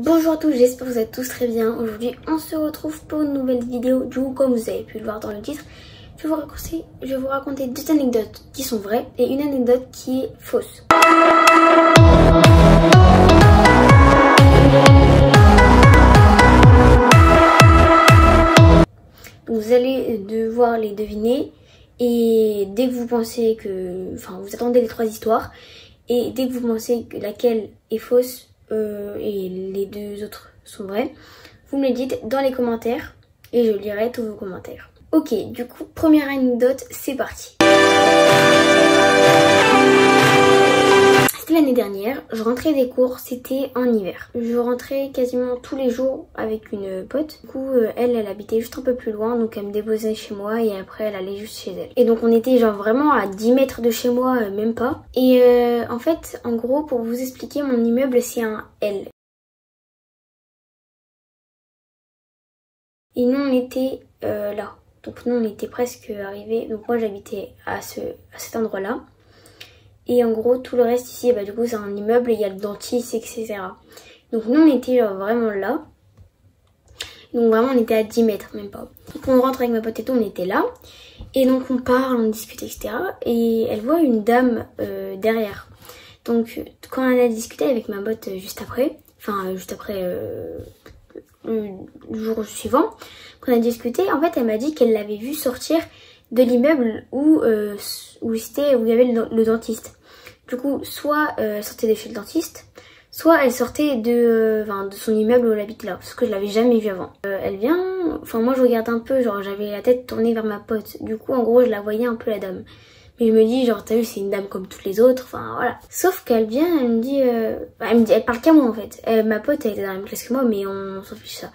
Bonjour à tous, j'espère que vous êtes tous très bien. Aujourd'hui on se retrouve pour une nouvelle vidéo. Du coup, comme vous avez pu le voir dans le titre, je vais vous raconter deux anecdotes qui sont vraies et une anecdote qui est fausse. Vous allez devoir les deviner et dès que vous pensez que... Enfin, vous attendez les trois histoires et dès que vous pensez que laquelle est fausse et les deux autres sont vraies, vous me le dites dans les commentaires et je lirai tous vos commentaires. Ok, du coup, première anecdote, c'est parti. L'année dernière, je rentrais des cours, c'était en hiver. Je rentrais quasiment tous les jours avec une pote. Du coup, elle habitait juste un peu plus loin, donc elle me déposait chez moi et après elle allait juste chez elle. Et donc on était genre vraiment à 10 mètres de chez moi, même pas. Et en fait, en gros, pour vous expliquer, mon immeuble c'est un L. Et nous on était là. Donc nous on était presque arrivés. Donc moi j'habitais à cet endroit-là. Et en gros, tout le reste ici, bah, du coup, c'est un immeuble et il y a le dentiste, etc. Donc nous, on était genre, vraiment là. Donc vraiment, on était à 10 mètres, même pas. Donc on rentre avec ma pote et tout, on était là. Et donc on parle, on discute, etc. Et elle voit une dame derrière. Donc quand elle a discuté avec ma pote juste après, le jour suivant, quand on a discuté, en fait, elle m'a dit qu'elle l'avait vu sortir de l'immeuble où il y avait le dentiste. Du coup, soit elle sortait de chez le dentiste, soit elle sortait de son immeuble où elle habite là, parce que je l'avais jamais vue avant. Elle vient, enfin moi je regarde un peu, genre j'avais la tête tournée vers ma pote, du coup en gros je la voyais un peu la dame. Mais je me dis genre t'as vu c'est une dame comme toutes les autres, enfin voilà. Sauf qu'elle vient, elle me dit, elle parle qu'à moi en fait. Ma pote elle était dans la même classe que moi mais on s'en fiche ça.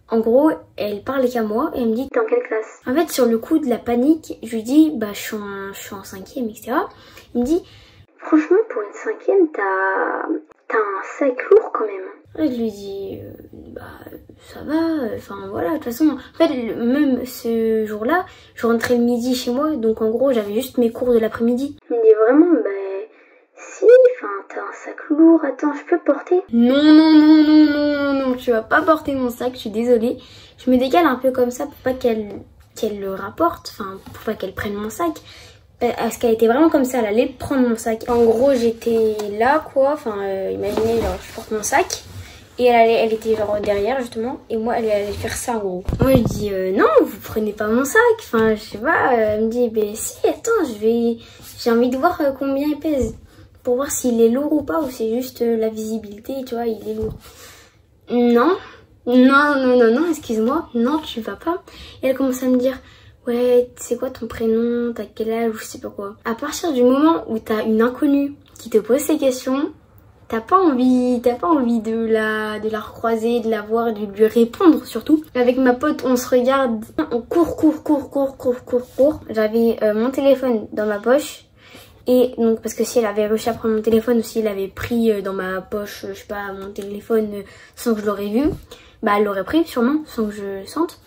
En gros, elle parle qu'à moi et elle me dit t'es en quelle classe? En fait sur le coup de la panique, je lui dis bah je suis en 5e, etc. Il me dit franchement pour une 5e t'as un sac lourd quand même. Et je lui dis bah ça va, enfin voilà, de toute façon, en fait même ce jour-là, je rentrais le midi chez moi, donc en gros j'avais juste mes cours de l'après-midi. Il me dit vraiment bah si, enfin t'as un sac lourd, attends je peux porter? Non, tu vas pas porter mon sac, je suis désolée. Je me décale un peu comme ça pour pas qu'elle le rapporte, enfin pour pas qu'elle prenne mon sac. Parce qu'elle était vraiment comme ça, elle allait prendre mon sac. En gros j'étais là quoi, enfin imaginez genre je porte mon sac. Et elle était genre derrière justement, et moi elle allait faire ça en gros. Moi je dis non vous prenez pas mon sac, enfin je sais pas, elle me dit ben si attends j'ai envie de voir combien il pèse. Pour voir s'il est lourd ou pas, ou c'est juste la visibilité, tu vois, il est lourd. Non, excuse-moi, non tu vas pas. Et elle commence à me dire ouais, c'est quoi ton prénom, t'as quel âge, ou je sais pas quoi. À partir du moment où t'as une inconnue qui te pose ces questions, t'as pas envie de la recroiser, de la voir, de lui répondre surtout. Avec ma pote, on se regarde, on court. J'avais mon téléphone dans ma poche. Et donc parce que si elle avait réussi à prendre mon téléphone ou si elle avait pris dans ma poche, je sais pas, mon téléphone sans que je l'aurais vu, bah elle l'aurait pris sûrement sans que je sente.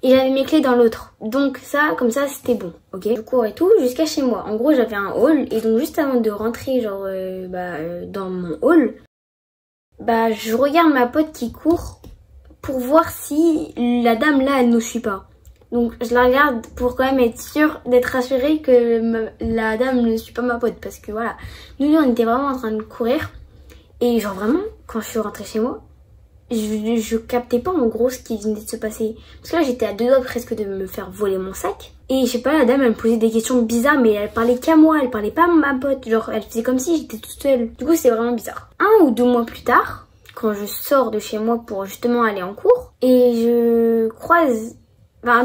Et j'avais mes clés dans l'autre. Donc ça, comme ça, c'était bon, ok. Je cours et tout jusqu'à chez moi. En gros, j'avais un hall et donc juste avant de rentrer genre dans mon hall, bah je regarde ma pote qui court pour voir si la dame là, elle nous suit pas. Donc je la regarde pour quand même être sûre, d'être rassurée que la dame ne suit pas ma pote. Parce que voilà, nous on était vraiment en train de courir. Et genre vraiment, quand je suis rentrée chez moi, je captais pas en gros ce qui venait de se passer. Parce que là j'étais à deux doigts presque de me faire voler mon sac. Et je sais pas, la dame elle me posait des questions bizarres, mais elle parlait qu'à moi, elle parlait pas à ma pote. Genre elle faisait comme si j'étais toute seule. Du coup c'est vraiment bizarre. 1 ou 2 mois plus tard, quand je sors de chez moi pour justement aller en cours, et je croise...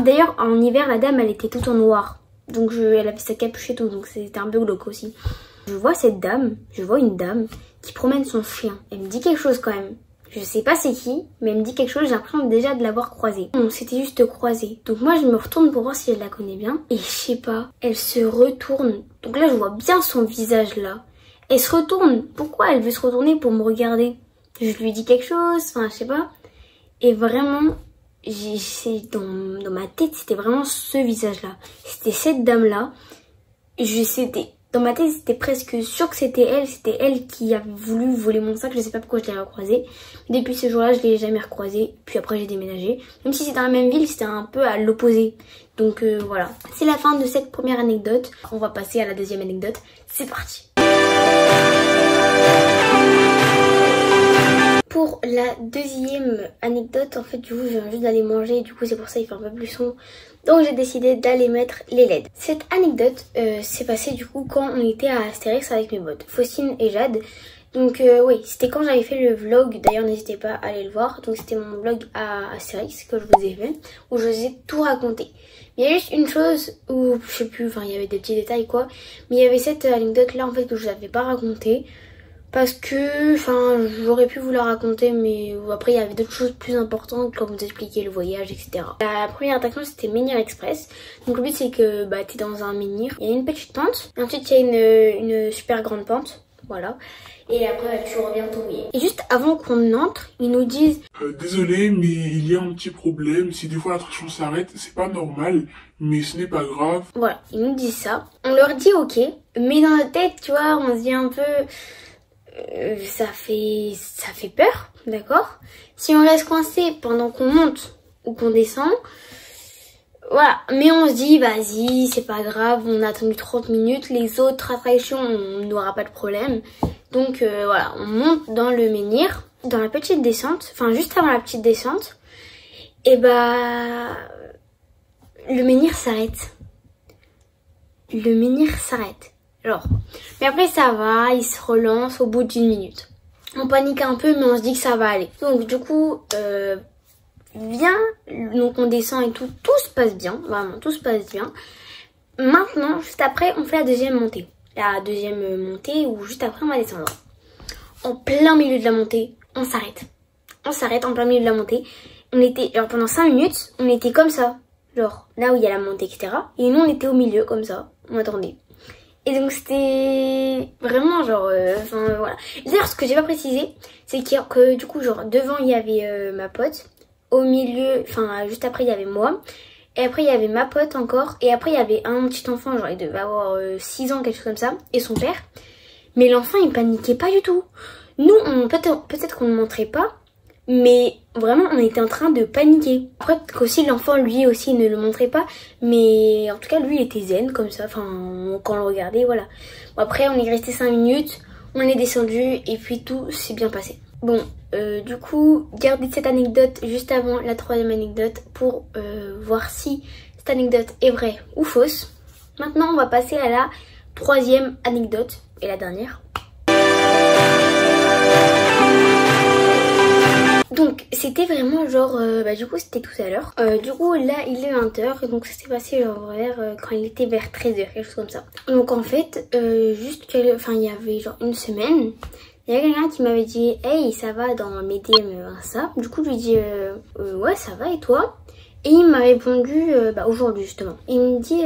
D'ailleurs en hiver la dame elle était toute en noir. Donc elle avait sa capuche et tout, donc c'était un peu glauque aussi. Je vois une dame qui promène son chien. Elle me dit quelque chose quand même. Je sais pas c'est qui, mais elle me dit quelque chose, j'ai l'impression déjà de l'avoir croisée. Non, c'était juste croisée. Donc moi je me retourne pour voir si elle la connaît bien. Et je sais pas, elle se retourne. Donc là je vois bien son visage là. Elle se retourne. Pourquoi elle veut se retourner pour me regarder? Je lui dis quelque chose, enfin je sais pas. Et vraiment, dans ma tête c'était vraiment ce visage là. C'était cette dame là. C'était Dans ma tête, c'était presque sûr que c'était elle qui a voulu voler mon sac, je sais pas pourquoi je l'ai recroisée. Depuis ce jour-là, je l'ai jamais recroisée, puis après j'ai déménagé. Même si c'était dans la même ville, c'était un peu à l'opposé. Donc voilà, c'est la fin de cette première anecdote. On va passer à la deuxième anecdote, c'est parti. Pour la deuxième anecdote, en fait, du coup, je viens juste d'aller manger, du coup, c'est pour ça qu'il fait un peu plus sombre. Donc, j'ai décidé d'aller mettre les LED. Cette anecdote s'est passée, du coup, quand on était à Astérix avec mes potes, Faustine et Jade. Donc, oui, c'était quand j'avais fait le vlog. D'ailleurs, n'hésitez pas à aller le voir. Donc, c'était mon vlog à Astérix que je vous ai fait, où je vous ai tout raconté. Il y a juste une chose où, je sais plus, enfin, il y avait des petits détails, quoi. Mais il y avait cette anecdote-là, en fait, que je vous avais pas racontée. Parce que, enfin, j'aurais pu vous la raconter, mais après il y avait d'autres choses plus importantes, comme vous expliquer le voyage, etc. La première attraction, c'était Menhir Express. Donc le but, c'est que t'es dans un menhir, il y a une petite pente, et ensuite il y a une super grande pente, voilà. Et après, tu reviens tomber. Et juste avant qu'on entre, ils nous disent désolé, mais il y a un petit problème. Si des fois l'attraction s'arrête, c'est pas normal, mais ce n'est pas grave. Voilà, ils nous disent ça. On leur dit ok, mais dans notre tête, tu vois, on se dit un peu... ça fait peur, d'accord? Si on reste coincé pendant qu'on monte ou qu'on descend, voilà. Mais on se dit, vas-y, c'est pas grave, on a attendu 30 minutes, les autres attractions, on n'aura pas de problème. Donc voilà, on monte dans le menhir, dans la petite descente, enfin juste avant la petite descente, et le menhir s'arrête. Le menhir s'arrête. Genre. Mais après ça va, il se relance au bout d'1 minute. On panique un peu mais on se dit que ça va aller. Donc du coup, donc on descend et tout se passe bien, vraiment tout se passe bien. Maintenant, juste après, on fait la deuxième montée. La deuxième montée où juste après on va descendre. En plein milieu de la montée, on s'arrête. On s'arrête en plein milieu de la montée. On était, genre pendant 5 minutes, on était comme ça. Genre là où il y a la montée, etc. Et nous on était au milieu comme ça, on attendait. Et donc c'était vraiment genre, voilà. D'ailleurs ce que j'ai pas précisé, c'est que du coup genre devant il y avait ma pote, au milieu, enfin juste après il y avait moi, et après il y avait ma pote encore, et après il y avait un petit enfant, genre il devait avoir 6 ans, quelque chose comme ça, et son père. Mais l'enfant il paniquait pas du tout. Nous peut-être qu'on ne montrait pas, mais vraiment on était en train de paniquer. Après qu'aussi l'enfant lui aussi ne le montrait pas, mais en tout cas lui il était zen comme ça, enfin quand on le regardait, voilà. Bon, après on est resté 5 minutes, on est descendu et puis tout s'est bien passé. Bon, du coup gardez cette anecdote juste avant la troisième anecdote pour voir si cette anecdote est vraie ou fausse. Maintenant on va passer à la troisième anecdote et la dernière. Donc c'était vraiment genre, du coup c'était tout à l'heure. Du coup là il est 20h, donc ça s'est passé genre quand il était vers 13h, quelque chose comme ça. Donc en fait, il y avait genre une semaine, il y avait quelqu'un qui m'avait dit « Hey, ça va dans mes DM Insta ?» Du coup je lui dis ouais ça va et toi ?» Et il m'a répondu aujourd'hui justement. Il me dit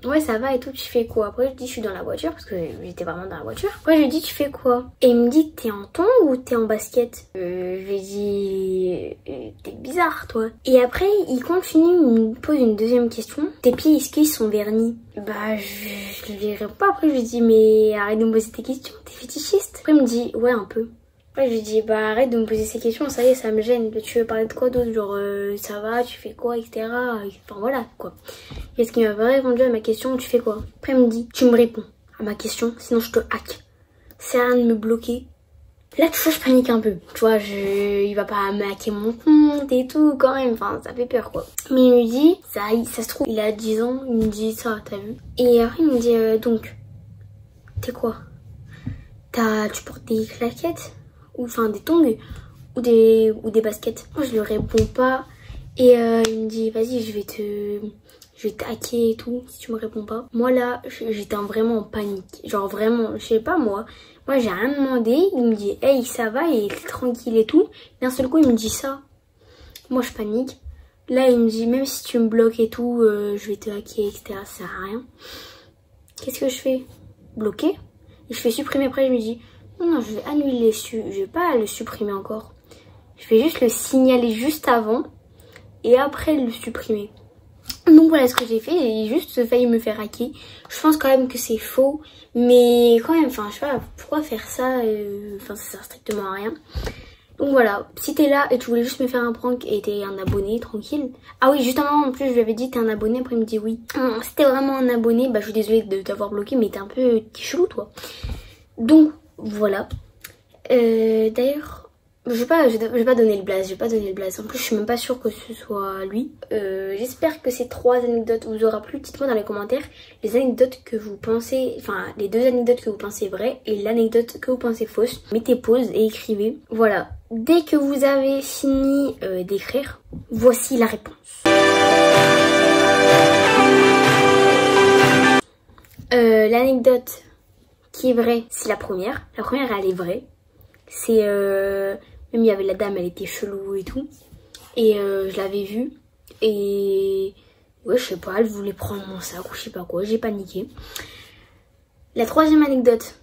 ouais ça va et tout, tu fais quoi? Après je dis je suis dans la voiture parce que j'étais vraiment dans la voiture. Après je lui dis tu fais quoi? Et il me dit t'es en tongs ou t'es en basket? Je lui dis t'es bizarre toi. Et après il continue, il me pose une deuxième question. Tes pieds est-ce qu'ils sont vernis? Je lui réponds pas. Après je lui dis mais arrête de me poser tes questions, t'es fétichiste? Après il me dit ouais un peu. Ouais, je lui dis arrête de me poser ces questions, ça y est, ça me gêne. Tu veux parler de quoi d'autre? Genre ça va, tu fais quoi, etc. Enfin voilà quoi. Est-ce qu'il m'a pas répondu à ma question, tu fais quoi? Après il me dit tu me réponds à ma question, sinon je te hack. C'est rien de me bloquer. Là tu vois je panique un peu. Tu vois, il va pas me hacker mon compte et tout quand même, enfin ça fait peur quoi. Mais il me dit, ça se trouve, il a 10 ans, il me dit ça, t'as vu? Et après il me dit donc, t'es quoi? Tu portes des claquettes? Ou enfin des tongs ou des baskets. Moi je lui réponds pas et il me dit vas-y je vais te hacker et tout si tu me réponds pas. Moi là j'étais vraiment en panique, genre vraiment je sais pas moi j'ai rien demandé, il me dit hey ça va et tranquille et tout, d'un seul coup il me dit ça. Moi je panique, là il me dit même si tu me bloques et tout je vais te hacker etc, ça sert à rien. Qu'est-ce que je fais? Bloquer? Et je fais supprimer. Après je me dis non, je vais annuler, je vais pas le supprimer encore. Je vais juste le signaler juste avant et après le supprimer. Donc voilà ce que j'ai fait, j'ai juste failli me faire hacker. Je pense quand même que c'est faux, mais quand même, enfin je sais pas pourquoi faire ça, enfin ça sert strictement à rien. Donc voilà, si t'es là et tu voulais juste me faire un prank et t'es un abonné, tranquille. Ah oui, justement en plus je lui avais dit t'es un abonné, après il me dit oui. Si t'es vraiment un abonné, bah je suis désolée de t'avoir bloqué, mais t'es un peu chelou toi. Donc voilà. D'ailleurs, je vais pas donner le blaze, En plus, je suis même pas sûre que ce soit lui. J'espère que ces 3 anecdotes vous aura plu. Dites-moi dans les commentaires les anecdotes que vous pensez, enfin les 2 anecdotes que vous pensez vraies et l'anecdote que vous pensez fausse. Mettez pause et écrivez. Voilà. Dès que vous avez fini d'écrire, voici la réponse. L'anecdote qui est vraie, c'est la première. La première, elle est vraie. C'est même il y avait la dame, elle était chelou et tout, et je l'avais vue et ouais je sais pas, elle voulait prendre mon sac ou je sais pas quoi, j'ai paniqué. La troisième anecdote,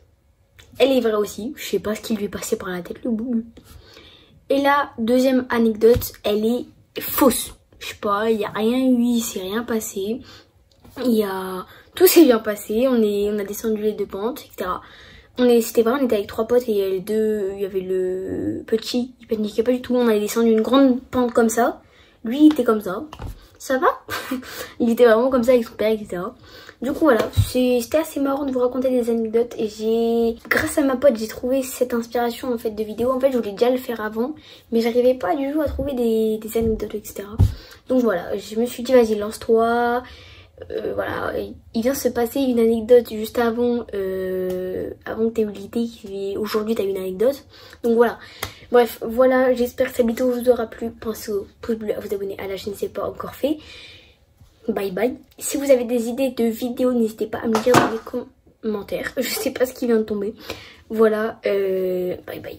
elle est vraie aussi, je sais pas ce qui lui est passé par la tête, le boubou. Et la deuxième anecdote, elle est fausse, je sais pas, il y a rien eu, il s'est rien passé, tout s'est bien passé, on a descendu les 2 pentes, etc. C'était vrai, on était avec 3 potes et il y avait le petit, il paniquait pas du tout. On avait descendu une grande pente comme ça. Lui, il était comme ça. Ça va? Il était vraiment comme ça avec son père, etc. Du coup, voilà, c'était assez marrant de vous raconter des anecdotes. Et grâce à ma pote, j'ai trouvé cette inspiration en fait de vidéo. En fait, je voulais déjà le faire avant, mais j'arrivais pas du tout à trouver des anecdotes, etc. Donc voilà, je me suis dit, vas-y, lance-toi. Voilà, il vient se passer une anecdote juste avant que t'aies eu l'idée. Aujourd'hui t'as eu une anecdote. Donc voilà. Bref, voilà, j'espère que cette vidéo vous aura plu. Pensez au pouce bleu, à vous abonner à la chaîne si ce n'est pas encore fait. Bye bye. Si vous avez des idées de vidéos, n'hésitez pas à me le dire dans les commentaires. Je sais pas ce qui vient de tomber. Voilà, bye bye.